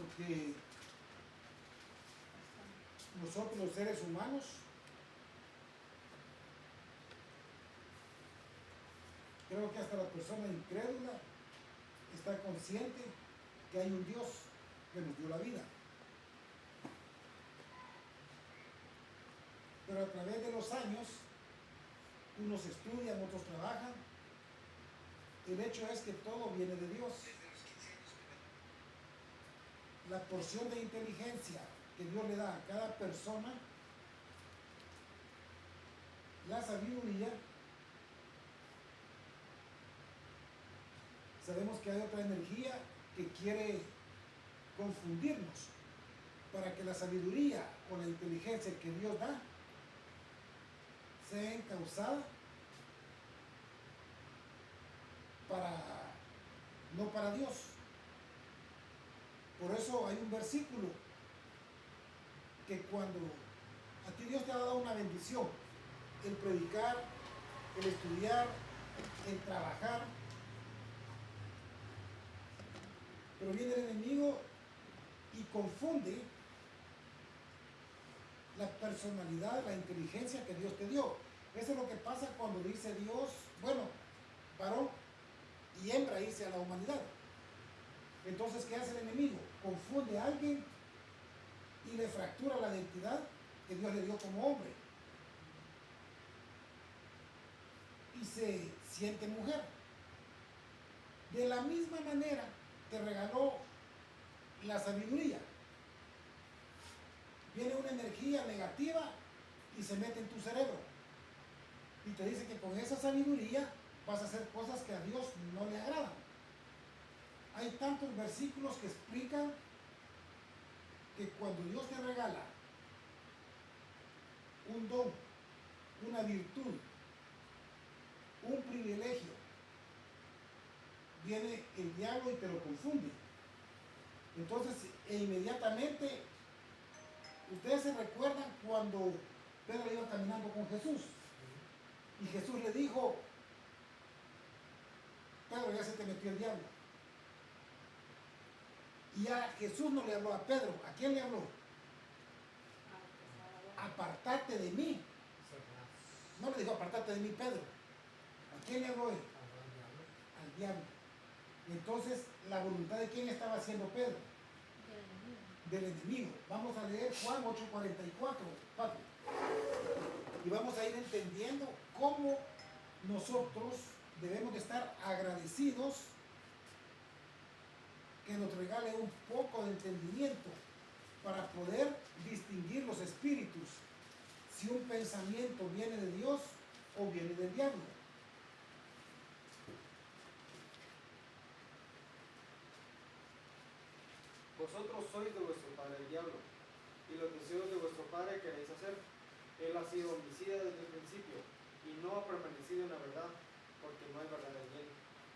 porque nosotros los seres humanos creo que hasta la persona incrédula está consciente que hay un Dios que nos dio la vida. Pero a través de los años, unos estudian, otros trabajan. El hecho es que todo viene de Dios. La porción de inteligencia que Dios le da a cada persona, la sabiduría, sabemos que hay otra energía que quiere confundirnos para que la sabiduría o la inteligencia que Dios da sea encauzada no para Dios. Por eso hay un versículo que cuando a ti Dios te ha dado una bendición, el predicar, el estudiar, el trabajar, pero viene el enemigo y confunde la personalidad, la inteligencia que Dios te dio. Eso es lo que pasa cuando dice Dios, bueno, varón y hembra hice a la humanidad. Entonces, ¿qué hace el enemigo? Confunde a alguien y le fractura la identidad que Dios le dio como hombre. Y se siente mujer. De la misma manera te regaló la sabiduría. Viene una energía negativa y se mete en tu cerebro. Y te dice que con esa sabiduría vas a hacer cosas que a Dios no le agradan. Hay tantos versículos que explican que cuando Dios te regala un don, una virtud, un privilegio, viene el diablo y te lo confunde. Entonces, inmediatamente, ustedes se recuerdan cuando Pedro iba caminando con Jesús y Jesús le dijo, Pedro, ya se te metió el diablo. Y a Jesús no le habló a Pedro. ¿A quién le habló? Apartate de mí. No le dijo apartate de mí, Pedro. ¿A quién le habló él? Al diablo. Entonces, ¿la voluntad de quién estaba haciendo Pedro? Del enemigo. Vamos a leer Juan 8:44. Y vamos a ir entendiendo cómo nosotros debemos de estar agradecidos que nos regale un poco de entendimiento para poder distinguir los espíritus, si un pensamiento viene de Dios o viene del diablo. Vosotros sois de vuestro padre el diablo, y los deseos de vuestro padre queréis hacer. Él ha sido homicida desde el principio, y no ha permanecido en la verdad, porque no hay verdad en él.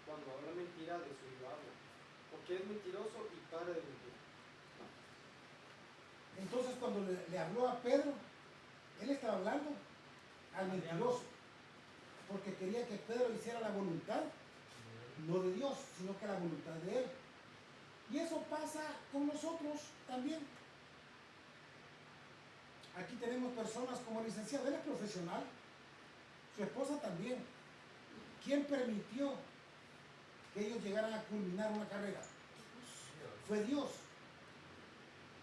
Cuando habla mentira, de suyo habla, porque es mentiroso y padre de mentira. Entonces, cuando le habló a Pedro, él estaba hablando al mentiroso, porque quería que Pedro hiciera la voluntad, no de Dios, sino que la voluntad de él. Y eso pasa con nosotros también. Aquí tenemos personas como el licenciado, él es profesional, su esposa también. ¿Quién permitió que ellos llegaran a culminar una carrera? Fue Dios.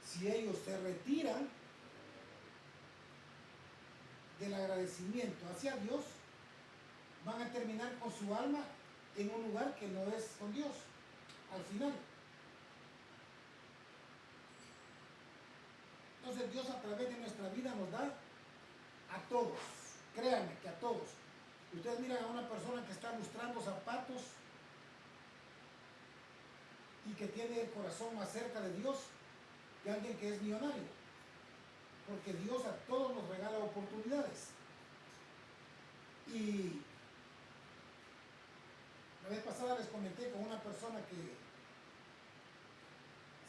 Si ellos se retiran del agradecimiento hacia Dios, van a terminar con su alma en un lugar que no es con Dios, al final. Entonces Dios a través de nuestra vida nos da a todos, créanme que a todos. Ustedes miran a una persona que está lustrando zapatos y que tiene el corazón más cerca de Dios que alguien que es millonario, porque Dios a todos nos regala oportunidades. Y la vez pasada les comenté con una persona que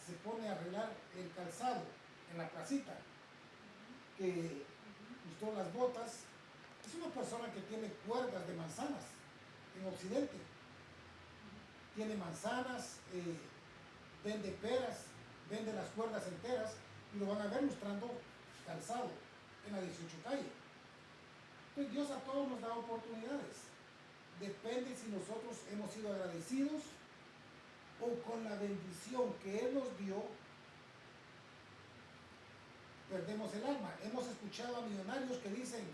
se pone a arreglar el calzado en la placita, que gustó las botas. Es una persona que tiene cuerdas de manzanas en Occidente. Tiene manzanas, vende peras, vende las cuerdas enteras y lo van a ver lustrando calzado en la 18 calle. Entonces Dios a todos nos da oportunidades. Depende si nosotros hemos sido agradecidos o con la bendición que Él nos dio, perdemos el alma. Hemos escuchado a millonarios que dicen,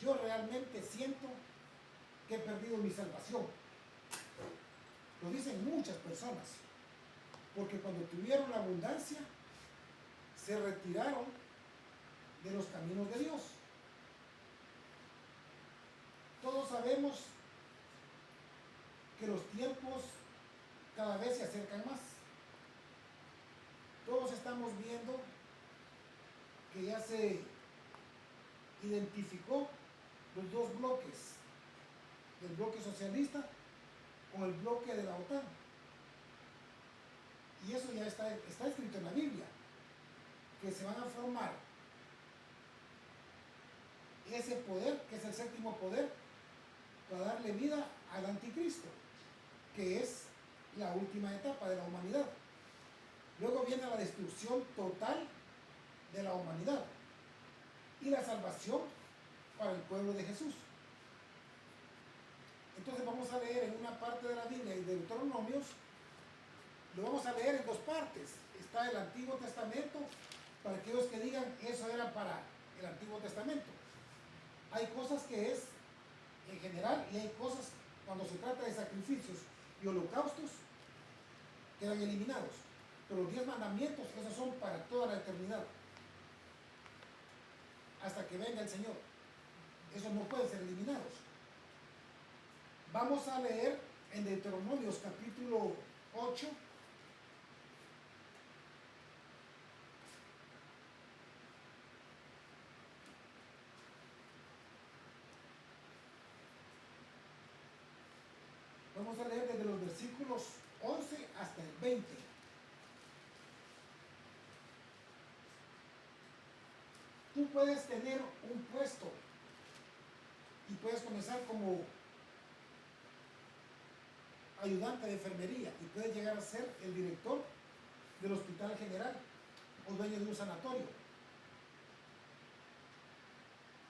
yo realmente siento que he perdido mi salvación. Lo dicen muchas personas, porque cuando tuvieron la abundancia, se retiraron de los caminos de Dios. Todos sabemos que los tiempos cada vez se acercan más. Todos estamos viendo que ya se identificó los dos bloques, el bloque socialista con el bloque de la OTAN. Y eso ya está escrito en la Biblia, que se van a formar ese poder, que es el séptimo poder, para darle vida al anticristo, que es la última etapa de la humanidad. Luego viene la destrucción total de la humanidad y la salvación para el pueblo de Jesús. Entonces vamos a leer en una parte de la Biblia, en Deuteronomios, lo vamos a leer en dos partes. Está el Antiguo Testamento, para aquellos que digan eso era para el Antiguo Testamento. Hay cosas que es en general y hay cosas cuando se trata de sacrificios y holocaustos quedan eliminados. Pero los 10 mandamientos, esos son para toda la eternidad, hasta que venga el Señor. Esos no pueden ser eliminados. Vamos a leer en Deuteronomios capítulo 8. Vamos a leer desde los versículos 11 hasta el 20. Tú puedes tener un puesto y puedes comenzar como ayudante de enfermería y puedes llegar a ser el director del hospital general o dueño de un sanatorio.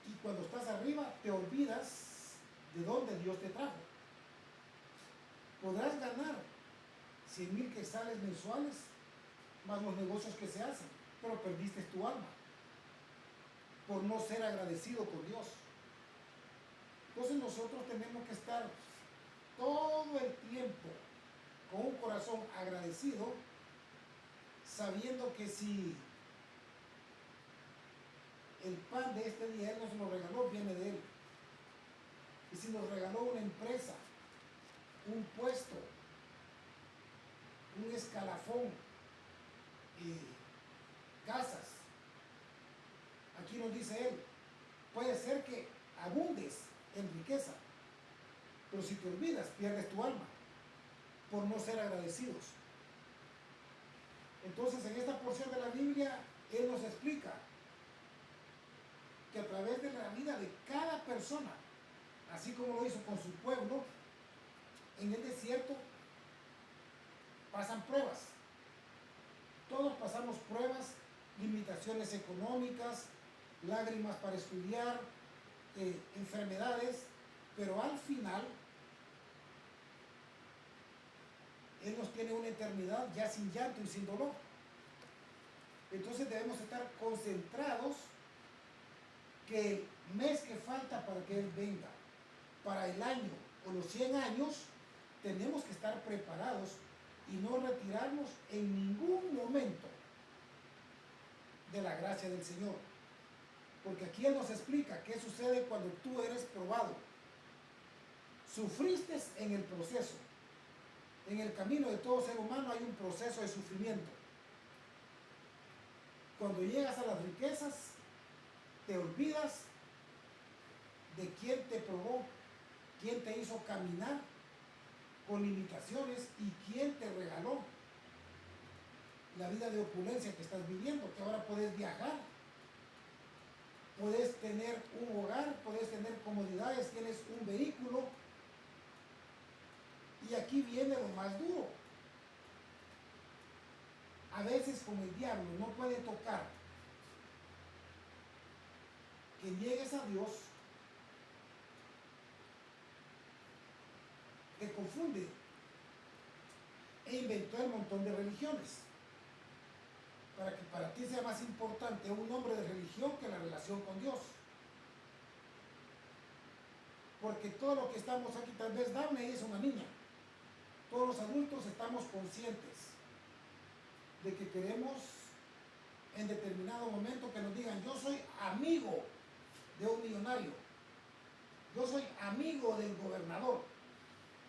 Y cuando estás arriba te olvidas de dónde Dios te trajo. Podrás ganar 100,000 quetzales mensuales más los negocios que se hacen, pero perdiste tu alma por no ser agradecido con Dios. Entonces nosotros tenemos que estar todo el tiempo con un corazón agradecido, sabiendo que si el pan de este día Él nos lo regaló, viene de Él. Y si nos regaló una empresa, un puesto, un escalafón, casas, aquí nos dice Él, puede ser que abundes en riqueza, pero si te olvidas, pierdes tu alma por no ser agradecidos. Entonces, en esta porción de la Biblia, Él nos explica que a través de la vida de cada persona, así como lo hizo con su pueblo, en el desierto pasan pruebas. Todos pasamos pruebas, limitaciones económicas, lágrimas para estudiar, enfermedades, pero al final Él nos tiene una eternidad ya sin llanto y sin dolor. Entonces debemos estar concentrados que el mes que falta para que Él venga, para el año o los 100 años, tenemos que estar preparados y no retirarnos en ningún momento de la gracia del Señor. Porque aquí Él nos explica qué sucede cuando tú eres probado. Sufriste en el proceso. En el camino de todo ser humano hay un proceso de sufrimiento. Cuando llegas a las riquezas, te olvidas de quién te probó, quién te hizo caminar con limitaciones y quién te regaló la vida de opulencia que estás viviendo, que ahora puedes viajar, puedes tener un hogar, puedes tener comodidades, tienes un vehículo. Y aquí viene lo más duro. a veces con el diablo no puede tocar que llegues a Dios, te confunde e inventó el montón de religiones para que para ti sea más importante un nombre de religión que la relación con Dios. Porque todo lo que estamos aquí, tal vez Daphne es una niña, todos los adultos estamos conscientes de que queremos en determinado momento que nos digan: yo soy amigo de un millonario, yo soy amigo del gobernador,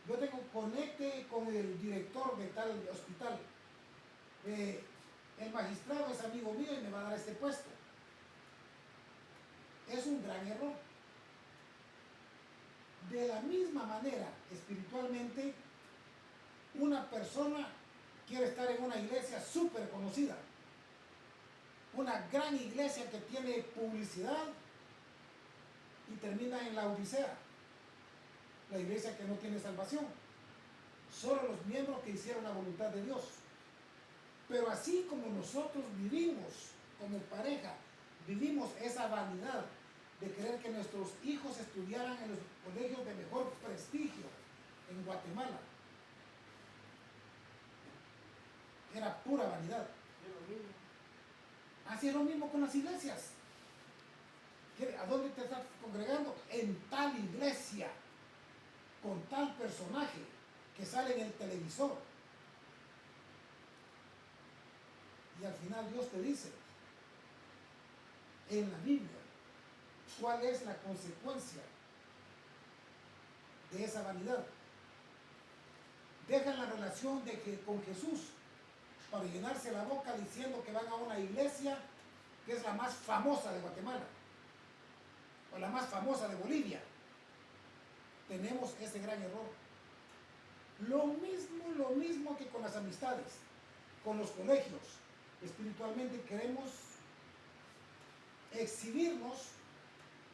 yo tengo conecte con el director de tal hospital, el magistrado es amigo mío y me va a dar este puesto. Es un gran error. De la misma manera, espiritualmente, una persona quiere estar en una iglesia súper conocida, una gran iglesia que tiene publicidad, y termina en la Odisea, la iglesia que no tiene salvación, solo los miembros que hicieron la voluntad de Dios. Pero así como nosotros vivimos como pareja, vivimos esa vanidad de querer que nuestros hijos estudiaran en los colegios de mejor prestigio en Guatemala, era pura vanidad. Así es lo mismo con las iglesias. ¿A dónde te estás congregando? En tal iglesia, con tal personaje que sale en el televisor. Y al final Dios te dice en la Biblia cuál es la consecuencia de esa vanidad. Dejan la relación con Jesús para llenarse la boca diciendo que van a una iglesia que es la más famosa de Guatemala o la más famosa de Bolivia. Tenemos ese gran error. Lo mismo que con las amistades, con los colegios. Espiritualmente queremos exhibirnos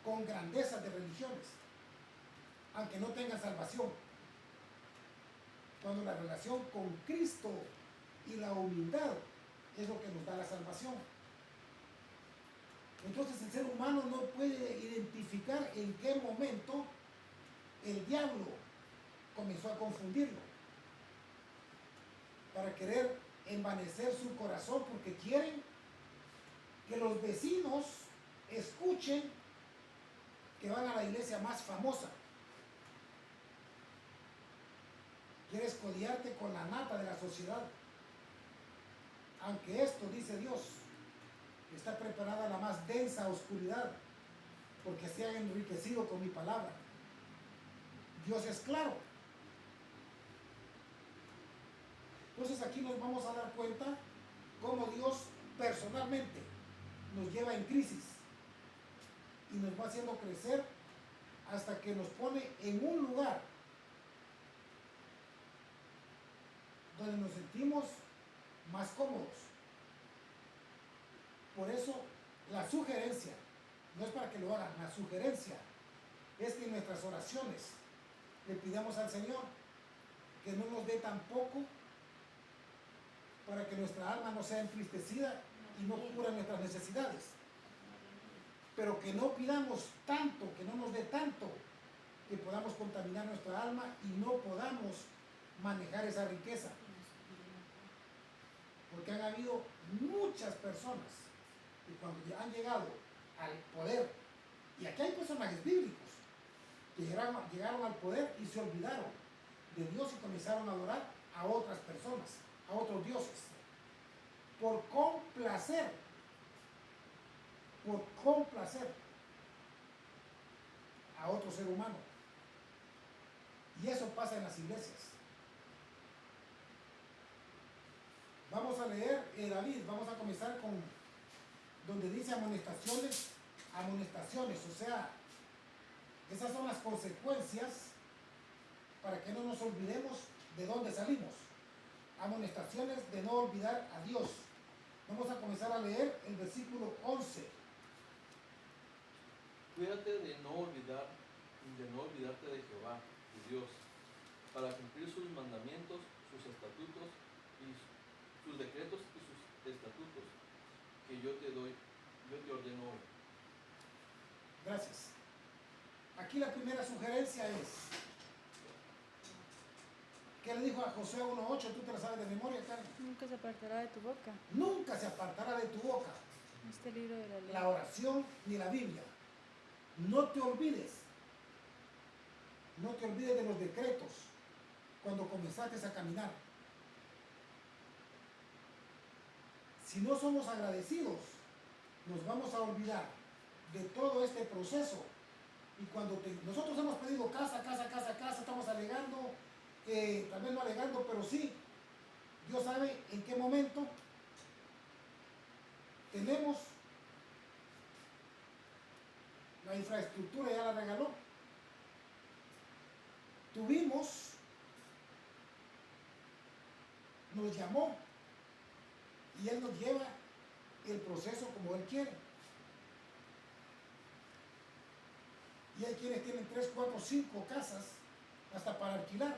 con grandezas de religiones, aunque no tengan salvación. Cuando la relación con Cristo y la humildad es lo que nos da la salvación. Entonces el ser humano no puede identificar en qué momento el diablo comenzó a confundirlo para querer envanecer su corazón, porque quieren que los vecinos escuchen que van a la iglesia más famosa. Quieres codiarte con la nata de la sociedad, aunque esto, dice Dios, está preparada la más densa oscuridad, porque se han enriquecido con mi palabra. Dios es claro. Entonces aquí nos vamos a dar cuenta cómo Dios personalmente nos lleva en crisis y nos va haciendo crecer hasta que nos pone en un lugar donde nos sentimos más cómodos. Por eso la sugerencia, no es para que lo hagan, la sugerencia es que en nuestras oraciones le pidamos al Señor que no nos dé tan poco para que nuestra alma no sea entristecida y no cubra nuestras necesidades. Pero que no pidamos tanto, que no nos dé tanto, que podamos contaminar nuestra alma y no podamos manejar esa riqueza. Porque han habido muchas personas que cuando ya han llegado al poder, y aquí hay personajes bíblicos que llegaron al poder y se olvidaron de Dios y comenzaron a adorar a otras personas, a otros dioses, por complacer a otro ser humano. Y eso pasa en las iglesias. Vamos a leer David, vamos a comenzar con donde dice amonestaciones, o sea, esas son las consecuencias para que no nos olvidemos de dónde salimos. Amonestaciones de no olvidar a Dios. Vamos a comenzar a leer el versículo 11. Cuídate de no olvidarte de Jehová, tu Dios, para cumplir sus mandamientos, sus estatutos, y sus decretos y sus que yo te ordeno hoy. Gracias. Aquí la primera sugerencia es, ¿qué le dijo a Josué 1:8? ¿Tú te la sabes de memoria, Carmen? Nunca se apartará de tu boca Nunca se apartará de tu boca este libro de la ley. la oración ni la Biblia. No te olvides. No te olvides de los decretos cuando comenzaste a caminar. Si no somos agradecidos, nos vamos a olvidar de todo este proceso. Y cuando nosotros hemos pedido casa, estamos alegando, tal vez no alegando, pero sí, Dios sabe en qué momento tenemos la infraestructura, ya la regaló. Tuvimos, nos llamó y Él nos lleva el proceso como Él quiere. Y hay quienes tienen 3, 4, 5 casas hasta para alquilar.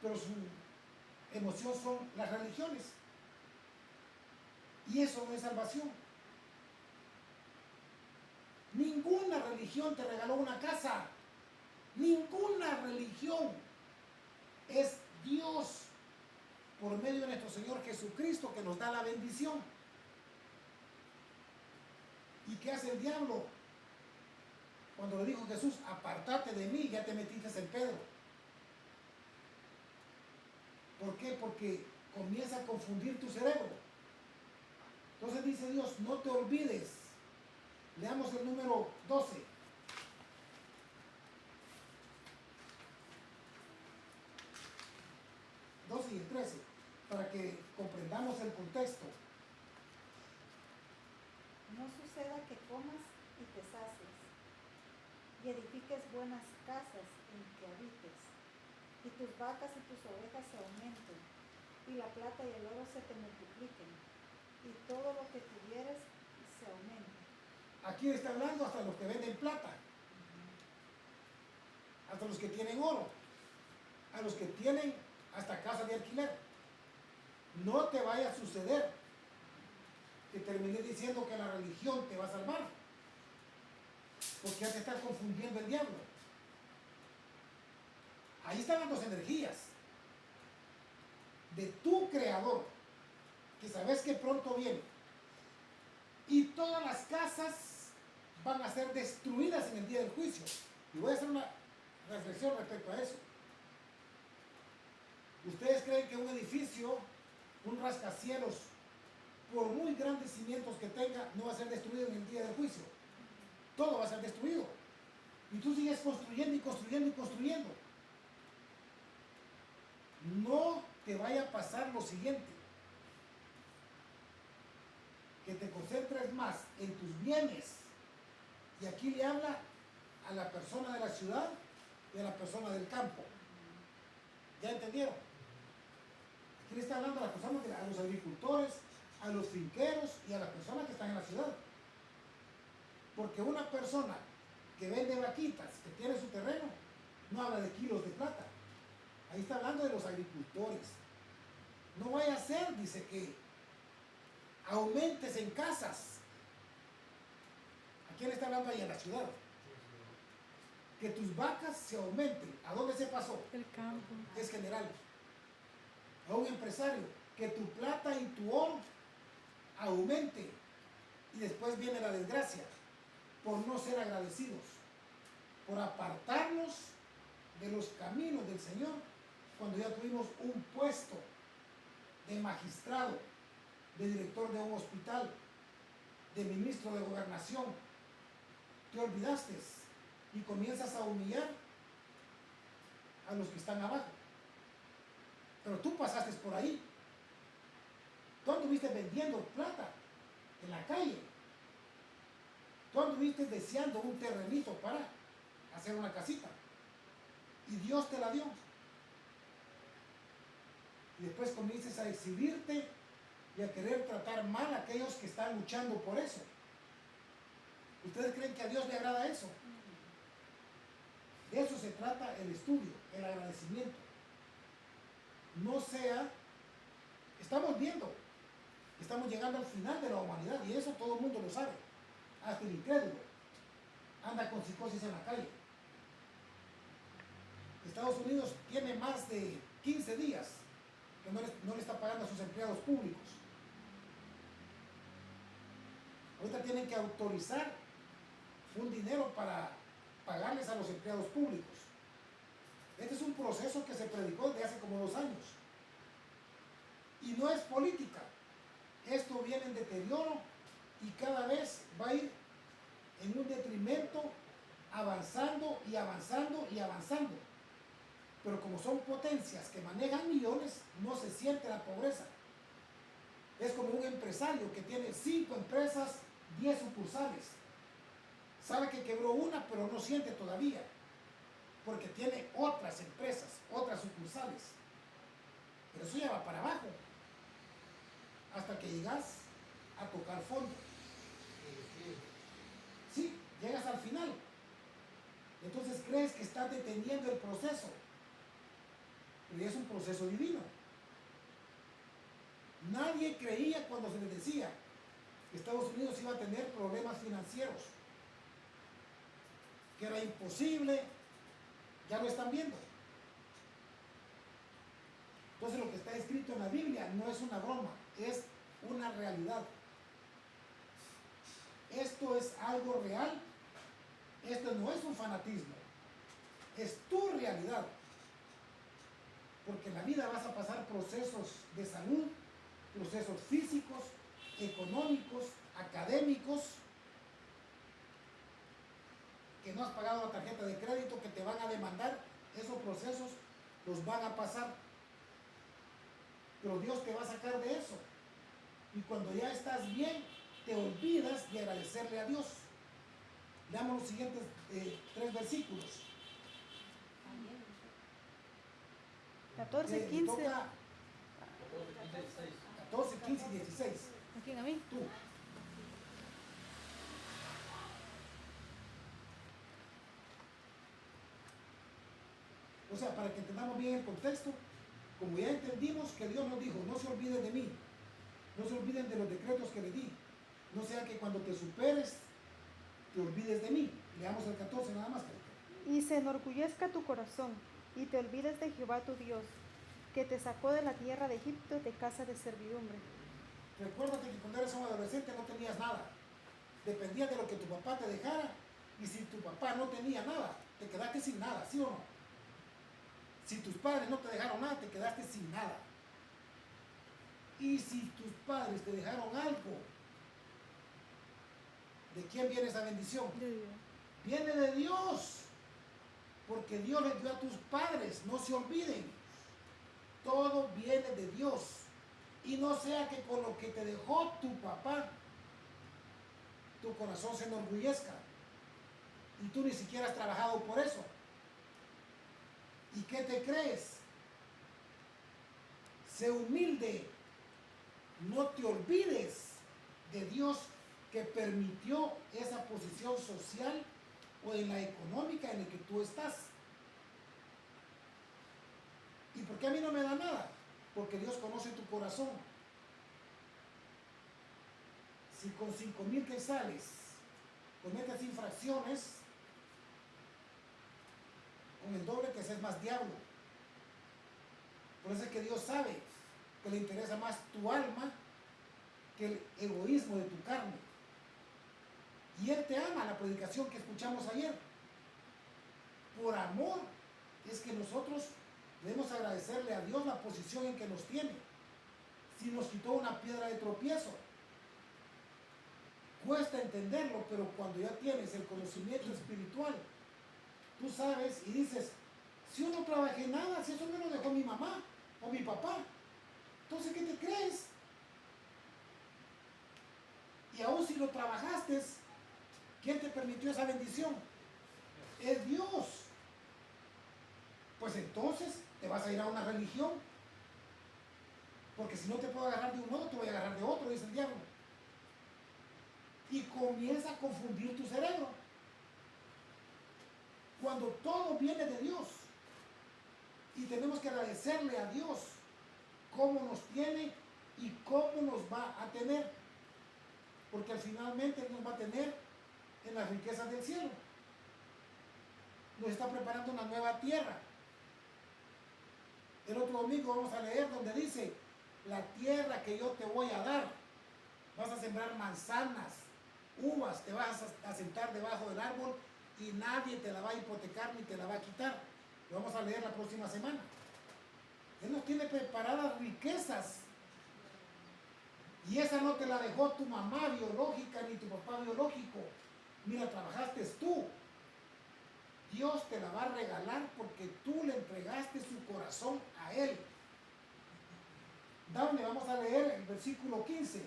Pero su emoción son las religiones. Y eso no es salvación. Ninguna religión te regaló una casa. Ninguna religión. Es Dios por medio de nuestro Señor Jesucristo que nos da la bendición. ¿Y qué hace el diablo? Cuando le dijo Jesús, apártate de mí, ya te metiste en Pedro. ¿Por qué? Porque comienza a confundir tu cerebro. Entonces dice Dios, no te olvides. Leamos el número 12. Y el 13, para que comprendamos el contexto. No suceda que comas y te sacies, y edifiques buenas casas en que habites, y tus vacas y tus ovejas se aumenten, y la plata y el oro se te multipliquen, y todo lo que tuvieres se aumente. Aquí está hablando hasta los que venden plata, hasta los que tienen oro, a los que tienen hasta casa de alquiler. No te vaya a suceder que termine diciendo que la religión te va a salvar, porque ya te está confundiendo el diablo. Ahí están las dos energías de tu creador, que sabes que pronto viene, y todas las casas van a ser destruidas en el día del juicio. Y voy a hacer una reflexión respecto a eso. ¿Ustedes creen que un edificio, un rascacielos, por muy grandes cimientos que tenga, no va a ser destruido en el día del juicio? Todo va a ser destruido. Y tú sigues construyendo y construyendo y construyendo. No te vaya a pasar lo siguiente: que te concentres más en tus bienes. Y aquí le habla a la persona de la ciudad y a la persona del campo. ¿Ya entendieron? Aquí le está hablando a las personas, a los agricultores, a los finqueros y a las personas que están en la ciudad. Porque una persona que vende vaquitas, que tiene su terreno, no habla de kilos de plata. Ahí está hablando de los agricultores. No vaya a ser, dice, que aumentes en casas. ¿A quién le está hablando ahí? En la ciudad. Que tus vacas se aumenten. ¿A dónde se pasó? El campo. Es general. A un empresario, que tu plata y tu oro aumente. Y después viene la desgracia por no ser agradecidos, por apartarnos de los caminos del Señor cuando ya tuvimos un puesto de magistrado, de director de un hospital, de ministro de gobernación. Te olvidaste y comienzas a humillar a los que están abajo. Pero tú pasaste por ahí. Tú anduviste vendiendo plata en la calle. Tú anduviste deseando un terrenito para hacer una casita. Y Dios te la dio. Y después comienzas a exhibirte y a querer tratar mal a aquellos que están luchando por eso. ¿Ustedes creen que a Dios le agrada eso? De eso se trata el estudio, el agradecimiento. No sea, estamos viendo Estamos llegando al final de la humanidad y eso todo el mundo lo sabe. Hasta el incrédulo anda con psicosis en la calle. Estados Unidos tiene más de 15 días que no le está pagando a sus empleados públicos. Ahorita tienen que autorizar un dinero para pagarles a los empleados públicos. Este es un proceso que se predicó desde hace como 2 años. Y no es política. Esto viene en deterioro y cada vez va a ir en un detrimento, avanzando y avanzando y avanzando. Pero como son potencias que manejan millones, no se siente la pobreza. Es como un empresario que tiene 5 empresas, 10 sucursales. Sabe que quebró una, pero no siente todavía, porque tiene otras empresas, otras sucursales. Pero eso ya va para abajo, hasta que llegas a tocar fondo. Sí, llegas al final. Entonces crees que estás deteniendo el proceso, pero es un proceso divino. Nadie creía cuando se les decía que Estados Unidos iba a tener problemas financieros, que era imposible. Ya lo están viendo. Entonces lo que está escrito en la Biblia no es una broma, es una realidad. Esto es algo real. Esto no es un fanatismo, es tu realidad. Porque en la vida vas a pasar procesos de salud, procesos físicos, económicos, académicos, que no has pagado la tarjeta de crédito, que te van a demandar. Esos procesos los van a pasar. Pero Dios te va a sacar de eso. Y cuando ya estás bien, te olvidas de agradecerle a Dios. Leamos los siguientes 3 versículos. 14, Le 15. toca 14, 15 y 16. ¿A quién? ¿A mí? Tú. O sea, para que entendamos bien el contexto, como ya entendimos que Dios nos dijo, no se olviden de mí, no se olviden de los decretos que le di, no sea que cuando te superes, te olvides de mí. Leamos el 14 nada más. Y se enorgullezca tu corazón, y te olvides de Jehová tu Dios, que te sacó de la tierra de Egipto de casa de servidumbre. Recuérdate que cuando eres un adolescente no tenías nada. Dependías de lo que tu papá te dejara, y si tu papá no tenía nada, te quedaste sin nada, ¿sí o no? Si tus padres no te dejaron nada, te quedaste sin nada. Y si tus padres te dejaron algo, ¿de quién viene esa bendición? De Dios. Viene de Dios. Porque Dios les dio a tus padres, no se olviden. Todo viene de Dios. Y no sea que con lo que te dejó tu papá, tu corazón se enorgullezca. Y tú ni siquiera has trabajado por eso. ¿Y qué te crees? Sé humilde. No te olvides de Dios que permitió esa posición social o en la económica en la que tú estás. ¿Y por qué a mí no me da nada? Porque Dios conoce tu corazón. Si con 5,000 quetzales cometes infracciones, con el doble que seas más diablo. Por eso es que Dios sabe que le interesa más tu alma que el egoísmo de tu carne. Y Él te ama, la predicación que escuchamos ayer. Por amor es que nosotros debemos agradecerle a Dios la posición en que nos tiene. Si nos quitó una piedra de tropiezo, cuesta entenderlo, pero cuando ya tienes el conocimiento espiritual, tú sabes y dices, si yo no trabajé nada, si eso me lo dejó mi mamá o mi papá, entonces ¿qué te crees? Y aún si lo trabajaste, ¿quién te permitió esa bendición? Es Dios. Pues entonces te vas a ir a una religión, porque si no te puedo agarrar de un modo, te voy a agarrar de otro, dice el diablo. Y comienza a confundir tu cerebro. Cuando todo viene de Dios, y tenemos que agradecerle a Dios cómo nos tiene ¿Y cómo nos va a tener? Porque finalmente Él nos va a tener en las riquezas del cielo. Nos está preparando una nueva tierra. El otro domingo vamos a leer donde dice, la tierra que yo te voy a dar, vas a sembrar manzanas, uvas, te vas a sentar debajo del árbol y nadie te la va a hipotecar ni te la va a quitar. Lo vamos a leer la próxima semana. Él nos tiene preparadas riquezas. Y esa no te la dejó tu mamá biológica ni tu papá biológico. Mira, trabajaste tú. Dios te la va a regalar porque tú le entregaste su corazón a Él. Dame, vamos a leer el versículo 15.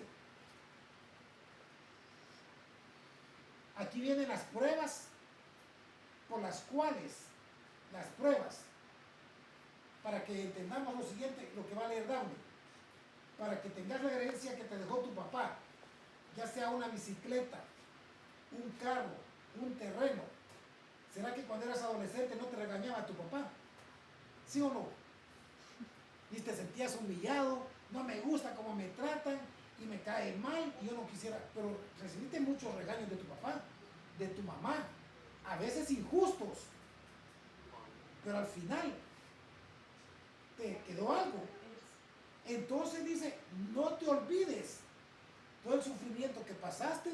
Aquí vienen las pruebas por las cuales, las pruebas, para que entendamos lo siguiente, lo que va a leer Dame, para que tengas la herencia que te dejó tu papá, ya sea una bicicleta, un carro, un terreno. ¿Será que cuando eras adolescente no te regañaba tu papá? ¿Sí o no? Y te sentías humillado, no me gusta cómo me tratan y me cae mal y yo no quisiera, pero recibiste muchos regaños de tu papá, de tu mamá, a veces injustos, pero al final te quedó algo. Entonces dice, no te olvides todo el sufrimiento que pasaste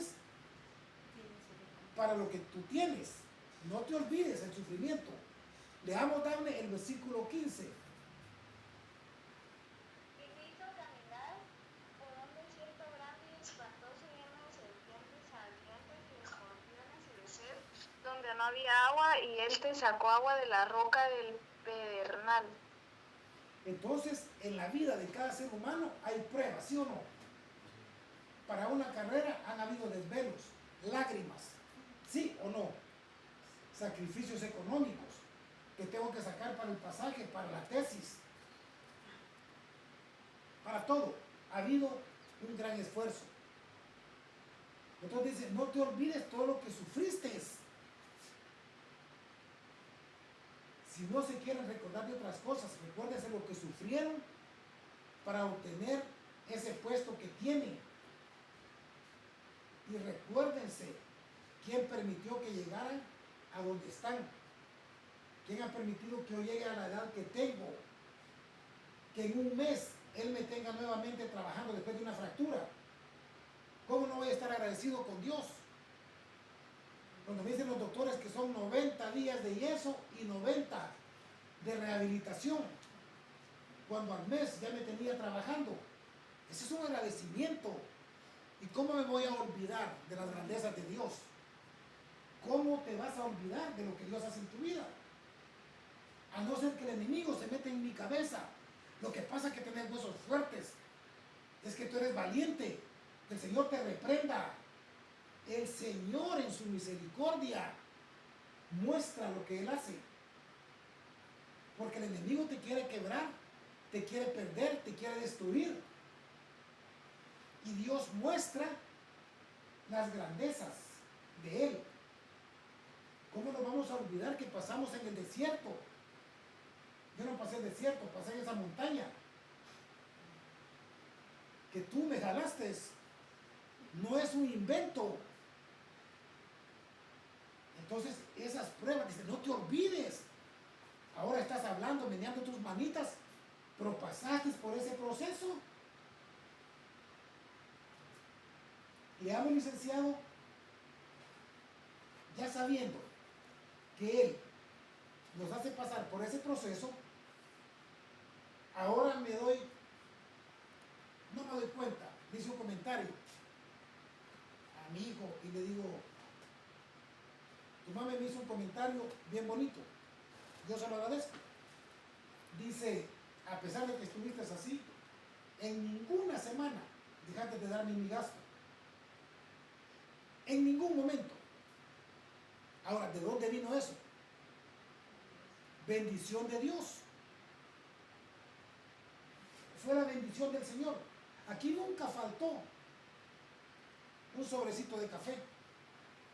para lo que tú tienes. No te olvides el sufrimiento. Leamos, Dame, el versículo 15. Y me hizo caminar por un desierto grande y espantoso, lleno de serpientes, ardientes y escorpiones y de sed, donde no había agua, y él te sacó agua de la roca del pedernal. Entonces, en la vida de cada ser humano hay pruebas, ¿sí o no? Para una carrera han habido desvelos, lágrimas, ¿sí o no? Sacrificios económicos que tengo que sacar para el pasaje, para la tesis, para todo. Ha habido un gran esfuerzo. Entonces dice, no te olvides todo lo que sufriste. Si no se quieren recordar de otras cosas, recuérdense lo que sufrieron para obtener ese puesto que tienen. Y recuérdense quién permitió que llegaran a donde están. ¿Quién ha permitido que yo llegue a la edad que tengo? Que en un mes Él me tenga nuevamente trabajando después de una fractura. ¿Cómo no voy a estar agradecido con Dios? Cuando me dicen los doctores que son 90 días de yeso y 90 de rehabilitación, cuando al mes ya me tenía trabajando, ese es un agradecimiento. ¿Y cómo me voy a olvidar de las grandezas de Dios? ¿Cómo te vas a olvidar de lo que Dios hace en tu vida? A no ser que el enemigo se mete en mi cabeza. Lo que pasa es que tenés huesos fuertes. Es que tú eres valiente. Que el Señor te reprenda. El Señor en su misericordia muestra lo que Él hace. Porque el enemigo te quiere quebrar, te quiere perder, te quiere destruir. Y Dios muestra las grandezas de Él. ¿Cómo nos vamos a olvidar que pasamos en el desierto? Yo no pasé el desierto, pasé en esa montaña. Que tú me jalaste. No es un invento. Entonces, esas pruebas, dice, no te olvides. Ahora estás hablando, meneando tus manitas, pero pasaste por ese proceso. Leamos, licenciado, ya sabiendo que Él nos hace pasar por ese proceso, ahora no me doy cuenta, dice un comentario a mi hijo y le digo, tu mamá me hizo un comentario bien bonito, yo se lo agradezco. Dice, a pesar de que estuviste así, en ninguna semana dejaste de darme mi gasto. En ningún momento. Ahora, ¿de dónde vino eso? Bendición de Dios. Fue la bendición del Señor. Aquí nunca faltó un sobrecito de café,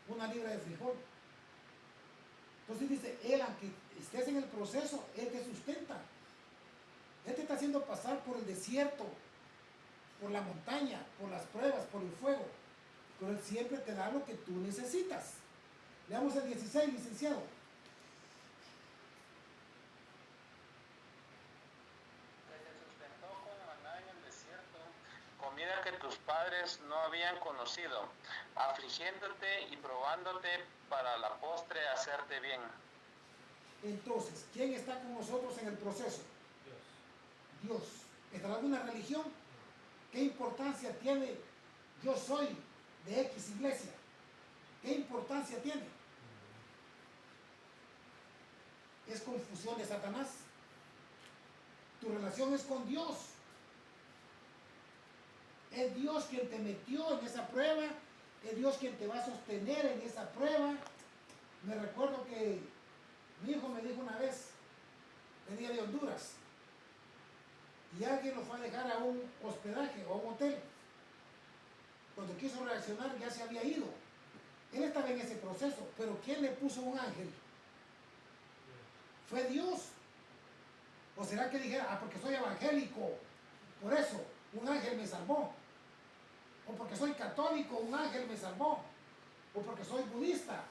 una libra de frijol. Entonces dice, Él, aunque estés en el proceso, Él te sustenta. Él te está haciendo pasar por el desierto. por la montaña, por las pruebas, por el fuego. Pero Él siempre te da lo que tú necesitas. Leamos el 16, licenciado. Que te sustentó con maná en el desierto, comida que tus padres no habían conocido, afligiéndote y probándote para la postre hacerte bien. Entonces, ¿quién está con nosotros en el proceso? Dios. Dios. ¿Estará alguna religión? ¿Qué importancia tiene? Yo soy de X iglesia. ¿Qué importancia tiene? Es confusión de Satanás. Tu relación es con Dios. Es Dios quien te metió en esa prueba. Es Dios quien te va a sostener en esa prueba. Me recuerdo que mi hijo me dijo una vez, venía de Honduras, y alguien lo fue a dejar a un hospedaje o a un hotel. Cuando quiso reaccionar ya se había ido. Él estaba en ese proceso, pero ¿quién le puso un ángel? Fue Dios. ¿O será que dijera, porque soy evangélico, por eso un ángel me salvó? ¿O porque soy católico, un ángel me salvó? ¿O porque soy budista,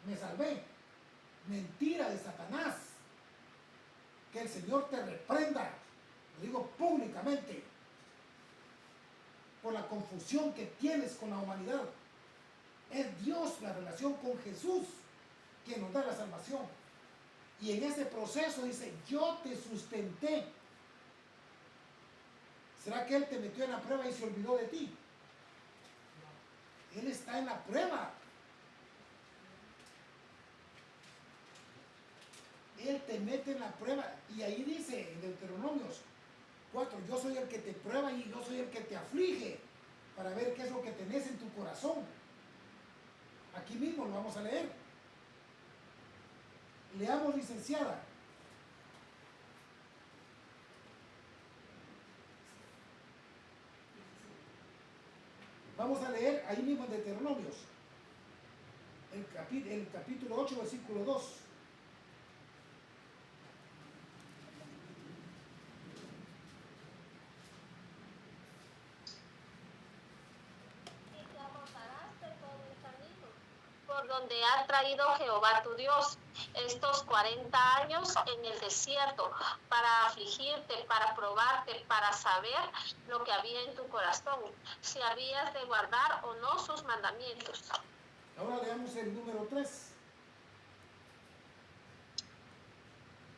me salvé? Mentira de Satanás. Que el Señor te reprenda, lo digo públicamente, por la confusión que tienes con la humanidad. Es Dios, la relación con Jesús, quien nos da la salvación. Y en ese proceso dice, yo te sustenté. ¿Será que Él te metió en la prueba y se olvidó de ti? Él está en la prueba. Él te mete en la prueba. Y ahí dice en Deuteronomios 4, yo soy el que te prueba y yo soy el que te aflige para ver qué es lo que tenés en tu corazón. Aquí mismo lo vamos a leer. Leamos, licenciada. Vamos a leer ahí mismo en Deuteronomios, el capítulo 8, versículo 2. Y te apartarás de todo el camino por donde ha traído Jehová tu Dios estos 40 años en el desierto, para afligirte, para probarte, para saber lo que había en tu corazón, si habías de guardar o no sus mandamientos. Ahora leamos el número 3.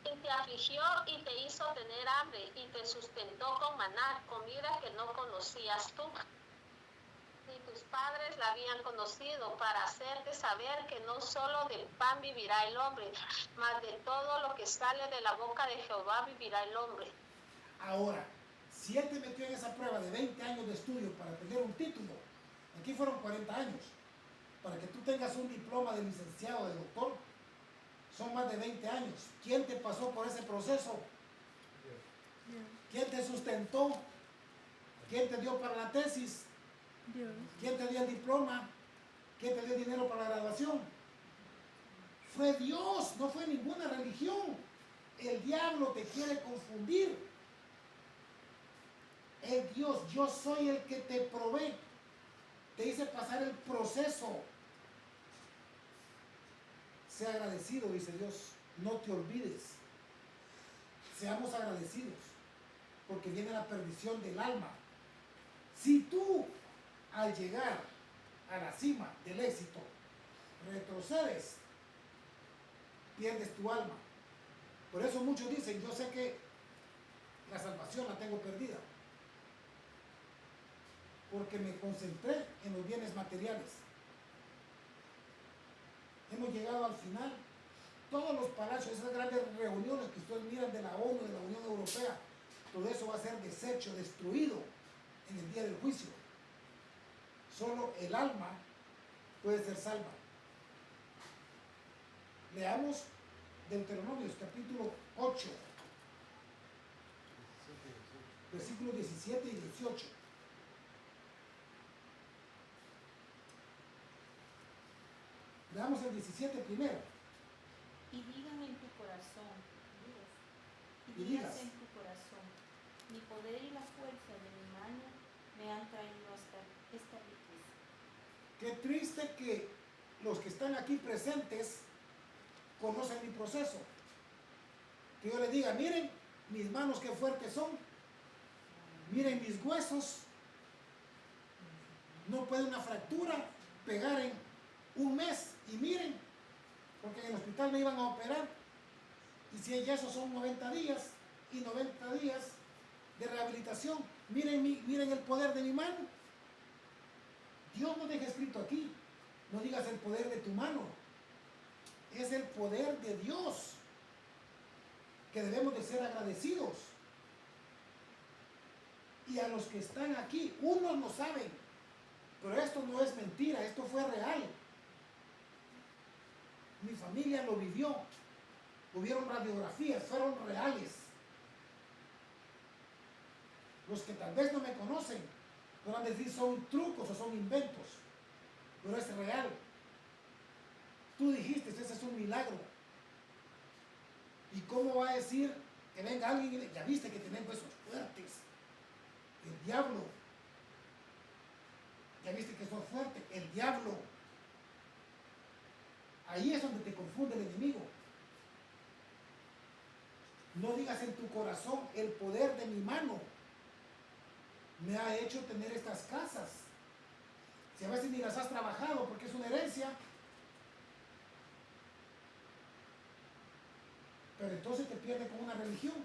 Y te afligió y te hizo tener hambre y te sustentó con maná, comida que no conocías tú, ni tus padres la habían conocido, para hacerte saber que no solo del pan vivirá el hombre, mas de todo lo que sale de la boca de Jehová vivirá el hombre. Ahora, si Él te metió en esa prueba de 20 años de estudio para tener un título, aquí fueron 40 años, para que tú tengas un diploma de licenciado, de doctor, son más de 20 años. ¿Quién te pasó por ese proceso? Dios. ¿Quién te sustentó? ¿Quién te dio para la tesis? Dios. ¿Quién te dio el diploma? ¿Quién te dio dinero para la graduación? Fue Dios, no fue ninguna religión. El diablo te quiere confundir. Es Dios, yo soy el que te provee. Te hice pasar el proceso. Sea agradecido, dice Dios. No te olvides. Seamos agradecidos, porque viene la perdición del alma. Si tú, al llegar a la cima del éxito, retrocedes, pierdes tu alma. Por eso muchos dicen, yo sé que la salvación la tengo perdida, porque me concentré en los bienes materiales. Hemos llegado al final. Todos los palacios, esas grandes reuniones que ustedes miran de la ONU, de la Unión Europea, todo eso va a ser deshecho, destruido en el día del juicio. Solo el alma puede ser salva. Leamos Deuteronomios capítulo 8, versículos 17 y 18. Leamos el 17 primero. Y digan en tu corazón, Y digas. en tu corazón, ni por poder y la fuerza de mi mano me han traído hasta esta riqueza. Qué triste que los que están aquí presentes conocen mi proceso. Que yo les diga, miren mis manos qué fuertes son, miren mis huesos, no puede una fractura pegar en un mes, y miren, porque en el hospital me iban a operar, y si hay yeso son 90 días, y 90 días de rehabilitación. Miren el poder de mi mano. Dios no deja escrito aquí, no digas el poder de tu mano, es el poder de Dios, que debemos de ser agradecidos. Y a los que están aquí, unos no saben, pero esto no es mentira, esto fue real. Mi familia lo vivió, hubieron radiografías, fueron reales. Los que tal vez no me conocen van a decir son trucos o son inventos, pero es real. Tú dijiste, ese es un milagro. ¿Y cómo va a decir que venga alguien y le, ya viste que tienen huesos fuertes? El diablo. Ya viste que sos fuerte, el diablo. Ahí es donde te confunde el enemigo. No digas en tu corazón, el poder de mi mano me ha hecho tener estas casas. Si a veces ni las has trabajado porque es una herencia, pero entonces te pierdes con una religión.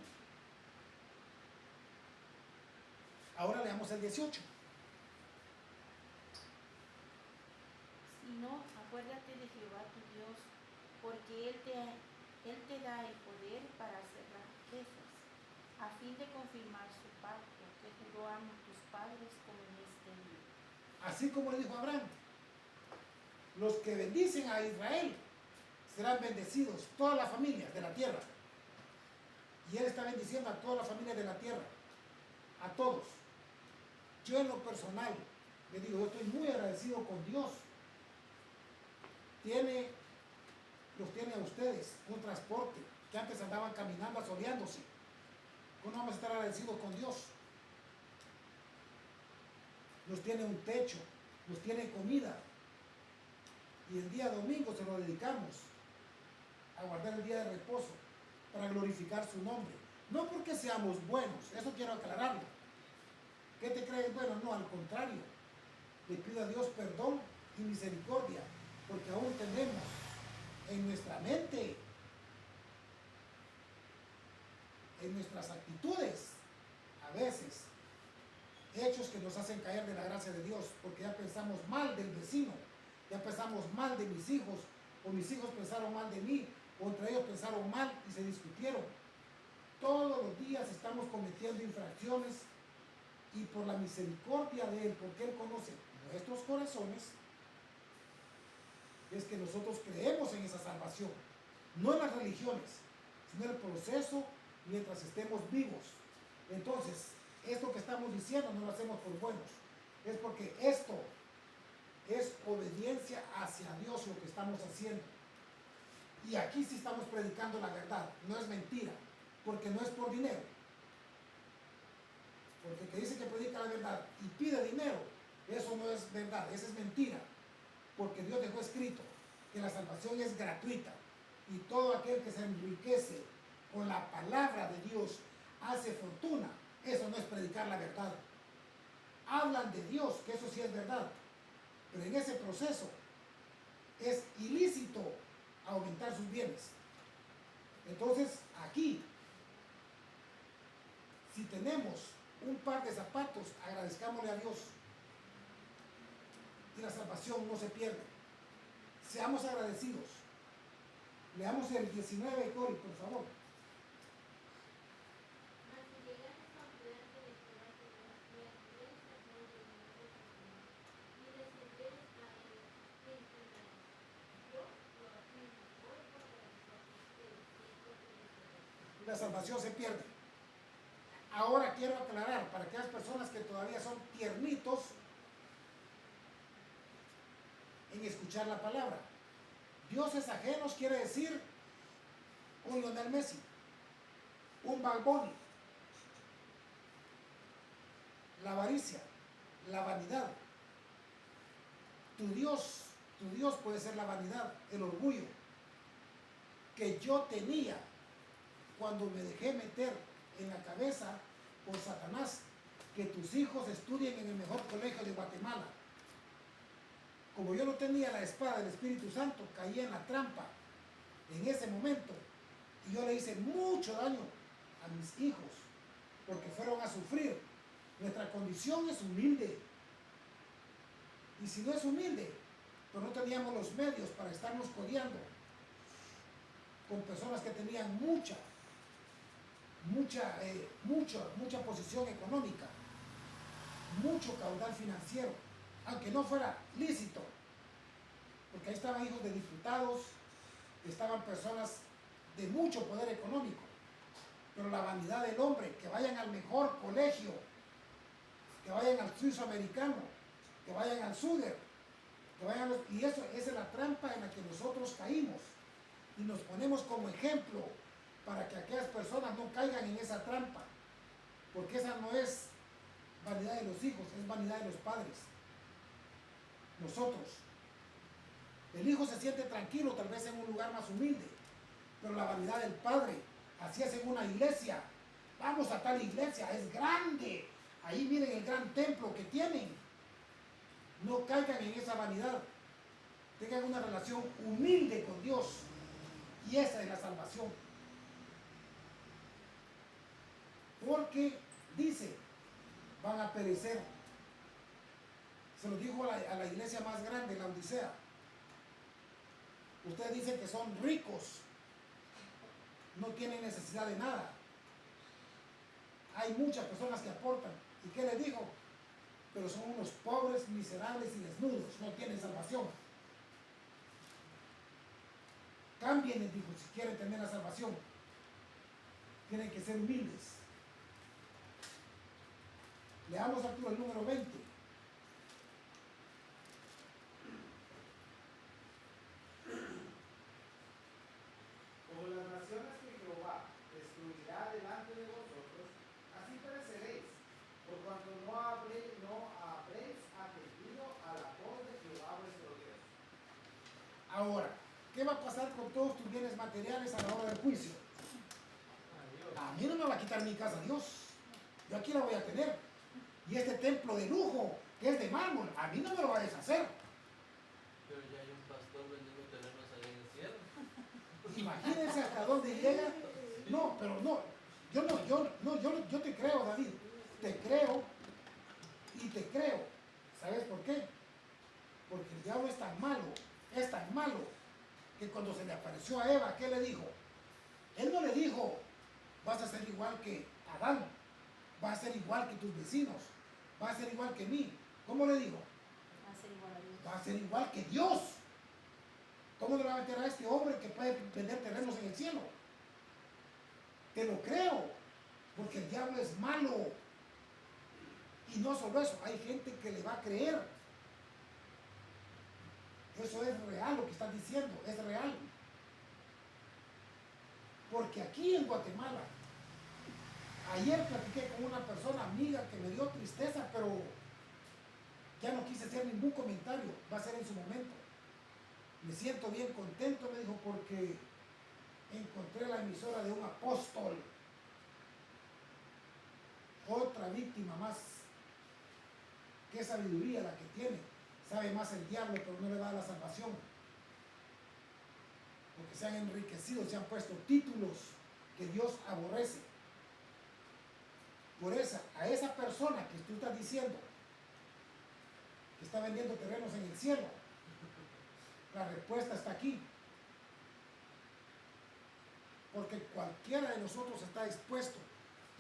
Ahora leamos el 18. Si no, acuérdate de Jehová tu Dios, porque Él te da el poder para hacer las riquezas, a fin de confirmar su pacto que juró a tus padres como en este día. Así como le dijo Abraham, los que bendicen a Israel serán bendecidos, todas las familias de la tierra. Y Él está bendiciendo a todas las familias de la tierra, a todos. Yo en lo personal, le digo, yo estoy muy agradecido con Dios. Los tiene a ustedes un transporte, que antes andaban caminando asoleándose. ¿Cómo vamos a estar agradecidos con Dios? Nos tiene un techo, nos tiene comida. Y el día domingo se lo dedicamos a guardar el día de reposo para glorificar su nombre. No porque seamos buenos, eso quiero aclararlo. ¿Qué te crees bueno? No, al contrario. Le pido a Dios perdón y misericordia, porque aún tenemos en nuestra mente, en nuestras actitudes, a veces, hechos que nos hacen caer de la gracia de Dios, porque ya pensamos mal del vecino, ya pensamos mal de mis hijos, o mis hijos pensaron mal de mí, o entre ellos pensaron mal y se discutieron. Todos los días estamos cometiendo infracciones, y por la misericordia de Él, porque Él conoce nuestros corazones, es que nosotros creemos en esa salvación, no en las religiones, sino en el proceso mientras estemos vivos. Entonces, esto que estamos diciendo no lo hacemos por buenos, es porque esto es obediencia hacia Dios lo que estamos haciendo. Y aquí sí estamos predicando la verdad, no es mentira, porque no es por dinero. Porque el que dice que predica la verdad y pide dinero, eso no es verdad, eso es mentira. Porque Dios dejó escrito que la salvación es gratuita y todo aquel que se enriquece con la palabra de Dios hace fortuna. Eso no es predicar la verdad. Hablan de Dios, que eso sí es verdad, pero en ese proceso es ilícito aumentar sus bienes. Entonces aquí, si tenemos un par de zapatos, agradezcámosle a Dios. Y la salvación no se pierde. Seamos agradecidos. Leamos el 19 de Cori, por favor. La salvación se pierde. Ahora quiero aclarar para aquellas personas que todavía son tiernitos en escuchar la palabra. Dioses ajenos quiere decir un Lionel Messi, un Bad Bunny, la avaricia, la vanidad. Tu Dios puede ser la vanidad, el orgullo que yo tenía cuando me dejé meter en la cabeza por Satanás que tus hijos estudien en el mejor colegio de Guatemala. Como yo no tenía la espada del Espíritu Santo, caí en la trampa en ese momento y yo le hice mucho daño a mis hijos porque fueron a sufrir. Nuestra condición es humilde y si no es humilde, pues no teníamos los medios para estarnos codeando con personas que tenían mucha posición económica, mucho caudal financiero, aunque no fuera lícito, porque ahí estaban hijos de diputados, estaban personas de mucho poder económico, pero la vanidad del hombre, que vayan al mejor colegio, que vayan al suizo americano, que vayan al Suder, que vayan y eso, esa es la trampa en la que nosotros caímos y nos ponemos como ejemplo para que aquellas personas no caigan en esa trampa, porque esa no es vanidad de los hijos, es vanidad de los padres. Nosotros, el hijo se siente tranquilo tal vez en un lugar más humilde, pero la vanidad del padre, así es en una iglesia, vamos a tal iglesia, es grande, ahí miren el gran templo que tienen, no caigan en esa vanidad, tengan una relación humilde con Dios y esa es la salvación. Porque dice, van a perecer. Se lo dijo a la iglesia más grande, la Odisea. Ustedes dicen que son ricos, no tienen necesidad de nada. Hay muchas personas que aportan. ¿Y qué le dijo? Pero son unos pobres, miserables y desnudos, no tienen salvación. Cambien, les dijo, si quieren tener la salvación. Tienen que ser humildes. Leamos Arturo el número 20. Como las naciones que Jehová destruirá delante de vosotros, así pereceréis, por cuanto no habréis atendido a la voz de Jehová vuestro Dios. Ahora, ¿qué va a pasar con todos tus bienes materiales a la hora del juicio? A mí no me va a quitar mi casa Dios. Yo aquí la voy a tener. Y este templo de lujo, que es de mármol, a mí no me lo va a deshacer. Pero ya hay un pastor vendiendo terrenos allá en el cielo. Imagínense hasta dónde llega. No, pero no. Yo te creo, David. Te creo y te creo. ¿Sabes por qué? Porque el diablo es tan malo, que cuando se le apareció a Eva, ¿qué le dijo? Él no le dijo, vas a ser igual que Adán, vas a ser igual que tus vecinos, vas a ser igual que mí. ¿Cómo le dijo? Va a ser igual a Dios. Va a ser igual que Dios. ¿Cómo le va a meter a este hombre que puede vender terrenos en el cielo? Te lo creo, porque el diablo es malo. Y no solo eso, hay gente que le va a creer. Eso es real lo que estás diciendo, es real. Porque aquí en Guatemala, ayer platiqué con una persona amiga que me dio tristeza, pero ya no quise hacer ningún comentario, va a ser en su momento. Me siento bien contento, me dijo, porque encontré la emisora de un apóstol. Otra víctima más. Qué sabiduría la que tiene. Sabe más el diablo, pero no le da la salvación. Porque se han enriquecido, se han puesto títulos que Dios aborrece. Por a esa persona que tú estás diciendo que está vendiendo terrenos en el cielo, la respuesta está aquí. Porque cualquiera de nosotros está expuesto.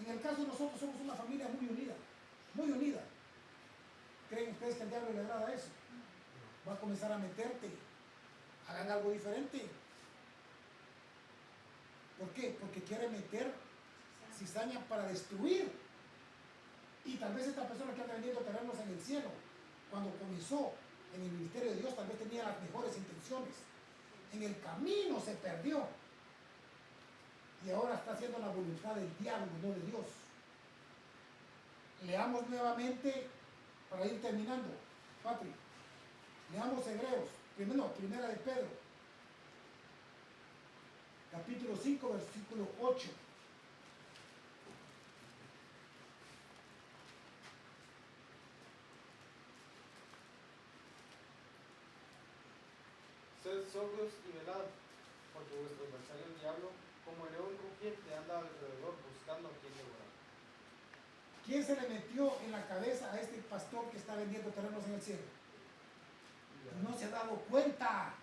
En el caso de nosotros somos una familia muy unida, muy unida. ¿Creen ustedes que al diablo le agrada eso? Va a comenzar a meterte. Hagan algo diferente. ¿Por qué? Porque quiere meter cizaña para destruir. Y tal vez esta persona que anda vendiendo terrenos en el cielo, cuando comenzó en el ministerio de Dios, tal vez tenía las mejores intenciones. En el camino se perdió. Y ahora está haciendo la voluntad del diablo, no de Dios. Leamos nuevamente para ir terminando. Patri, leamos Hebreos, primera de Pedro, capítulo 5, versículo 8. Sed sobrios y velad, porque vuestro adversario el diablo, como el león rugiente, anda alrededor buscando a quien devorar. ¿Quién se le metió en la cabeza a este pastor que está vendiendo terrenos en el cielo? No se ha dado cuenta.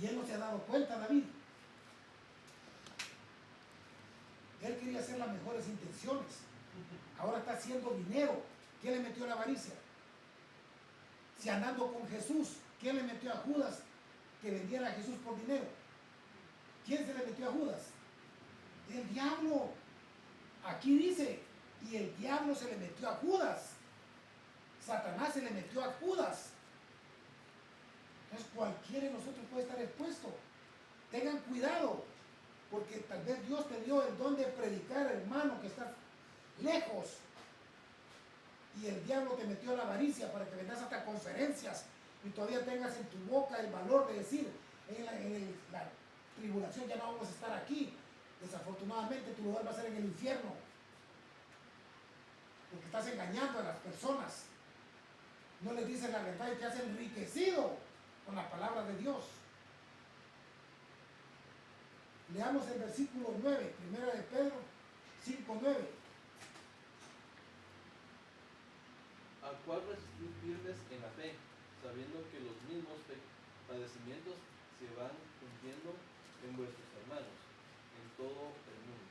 Y él no se ha dado cuenta, David. Él quería hacer las mejores intenciones. Ahora está haciendo dinero. ¿Quién le metió la avaricia? Si andando con Jesús, ¿quién le metió a Judas que vendiera a Jesús por dinero? ¿Quién se le metió a Judas? El diablo. Aquí dice, y el diablo se le metió a Judas. Satanás se le metió a Judas. Entonces cualquiera de nosotros puede estar expuesto. Tengan cuidado, porque tal vez Dios te dio el don de predicar, hermano, que está lejos. Y el diablo te metió la avaricia para que vengas hasta conferencias y todavía tengas en tu boca el valor de decir, en la tribulación ya no vamos a estar aquí. Desafortunadamente tu lugar va a ser en el infierno. Porque estás engañando a las personas. No les dices la verdad y te has enriquecido con la palabra de Dios. Leamos el versículo 9, primera de Pedro 5:9. Al cual resistir firmes en la fe, sabiendo que los mismos padecimientos se van cumpliendo en vuestros hermanos, en todo el mundo.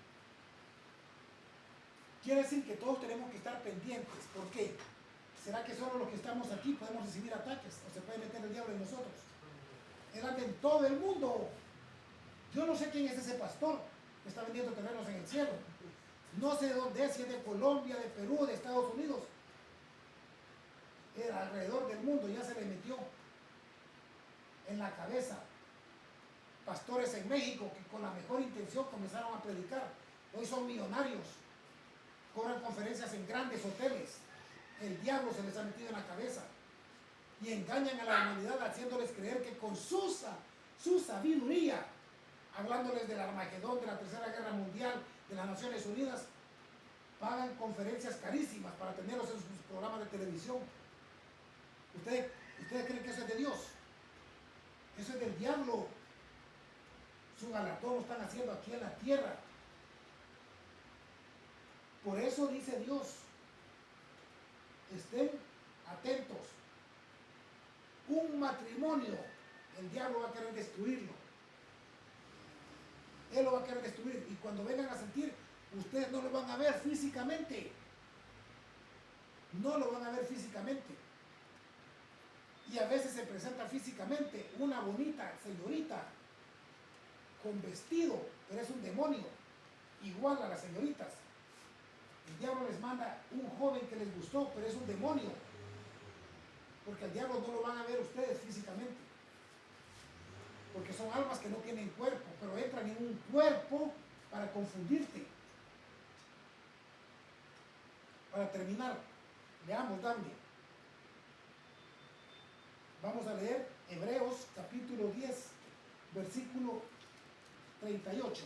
Quiere decir que todos tenemos que estar pendientes. ¿Por qué? ¿Será que solo los que estamos aquí podemos recibir ataques? ¿O se puede meter el diablo en nosotros? Él anda en todo el mundo. Yo no sé quién es ese pastor que está vendiendo terrenos en el cielo. No sé de dónde es, si es de Colombia, de Perú, de Estados Unidos. Alrededor del mundo ya se le metió en la cabeza. Pastores en México que con la mejor intención comenzaron a predicar. Hoy son millonarios. Cobran conferencias en grandes hoteles. El diablo se les ha metido en la cabeza. Y engañan a la humanidad haciéndoles creer que con su sabiduría, hablándoles del Armagedón, de la Tercera Guerra Mundial, de las Naciones Unidas, pagan conferencias carísimas para tenerlos en sus programas de televisión. ¿Ustedes creen que eso es de Dios? Eso es del diablo. Su galardón lo están haciendo aquí en la tierra. Por eso dice Dios, estén atentos. Un matrimonio, el diablo va a querer destruirlo. Él lo va a querer destruir. Y cuando vengan a sentir, ustedes no lo van a ver físicamente. No lo van a ver físicamente. Y a veces se presenta físicamente una bonita señorita con vestido, pero es un demonio, igual a las señoritas. El diablo les manda un joven que les gustó, pero es un demonio. Porque al diablo no lo van a ver ustedes físicamente. Porque son almas que no tienen cuerpo, pero entran en un cuerpo para confundirte. Para terminar, leamos, Dante. Vamos a leer Hebreos capítulo 10, versículo 38.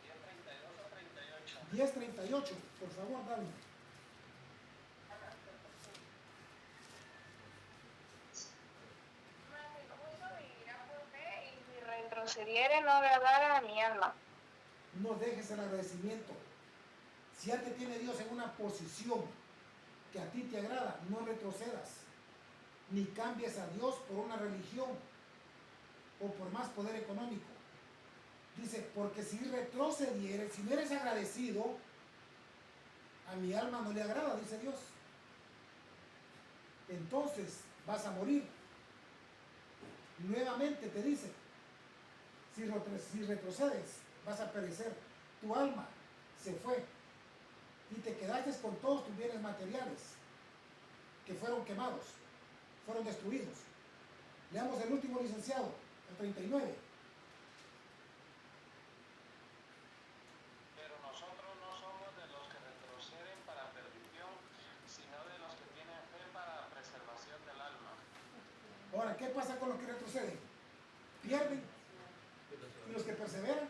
¿10:32 o 38? 10:38, por favor, dale. Mas el justo vivirá por fe, y si retrocediere no agradará a mi alma. No dejes el agradecimiento. Si ya te tiene Dios en una posición que a ti te agrada, no retrocedas. Ni cambies a Dios por una religión o por más poder económico. Dice, porque si retrocedieres, si no eres agradecido, a mi alma no le agrada, dice Dios. Entonces vas a morir. Nuevamente te dice, si retrocedes, vas a perecer. Tu alma se fue y te quedaste con todos tus bienes materiales, que fue fueron quemados, fueron destruidos. Leamos el último, licenciado, el 39. Pero nosotros no somos de los que retroceden para perdición, sino de los que tienen fe para preservación del alma. Ahora, ¿qué pasa con los que retroceden? Pierden. ¿Y los que perseveran?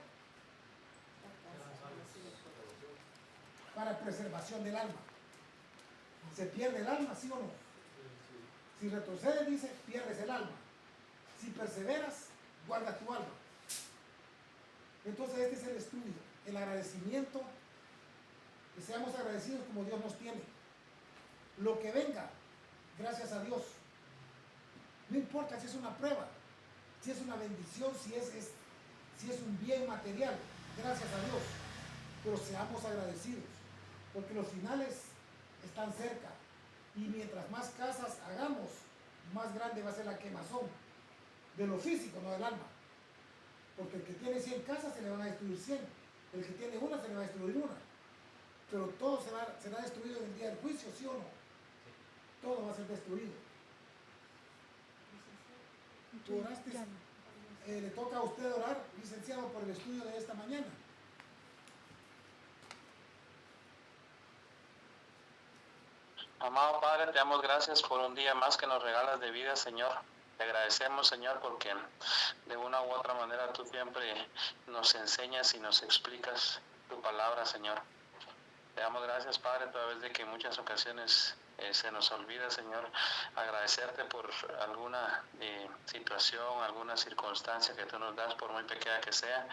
Para preservación del alma. ¿Se pierde el alma, sí o no? Si retrocedes, dice, pierdes el alma. Si perseveras, guardas tu alma. Entonces este es el estudio, el agradecimiento, que seamos agradecidos como Dios nos tiene. Lo que venga, gracias a Dios. No importa si es una prueba, si es una bendición, si es un bien material, gracias a Dios. Pero seamos agradecidos, porque los finales están cerca. Y mientras más casas hagamos, más grande va a ser la quemazón de lo físico, no del alma. Porque el que tiene 100 casas se le van a destruir 100. El que tiene una se le va a destruir una. Pero todo será destruido en el día del juicio, ¿sí o no? Todo va a ser destruido. ¿Tú oraste? Le toca a usted orar, licenciado, por el estudio de esta mañana. Amado Padre, te damos gracias por un día más que nos regalas de vida, Señor. Te agradecemos, Señor, porque de una u otra manera tú siempre nos enseñas y nos explicas tu palabra, Señor. Te damos gracias, Padre, a través de que en muchas ocasiones se nos olvida, Señor, agradecerte por alguna situación, alguna circunstancia que tú nos das, por muy pequeña que sea.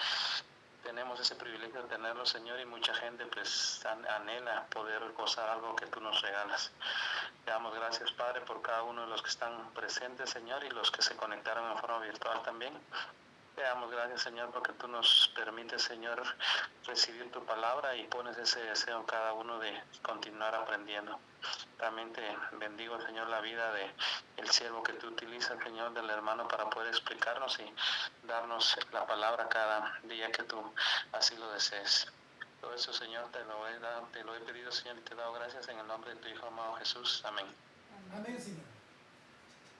Tenemos ese privilegio de tenerlo, Señor, y mucha gente pues anhela poder gozar algo que tú nos regalas. Te damos gracias, Padre, por cada uno de los que están presentes, Señor, y los que se conectaron en forma virtual también. Te damos gracias, Señor, porque tú nos permites, Señor, recibir tu palabra y pones ese deseo en cada uno de continuar aprendiendo. También te bendigo, Señor, la vida de el siervo que tú utilizas, Señor, del hermano, para poder explicarnos y darnos la palabra cada día que tú así lo desees. Todo eso, Señor, te lo he pedido, Señor, y te he dado gracias en el nombre de tu Hijo amado Jesús. Amén. Amén, Señor.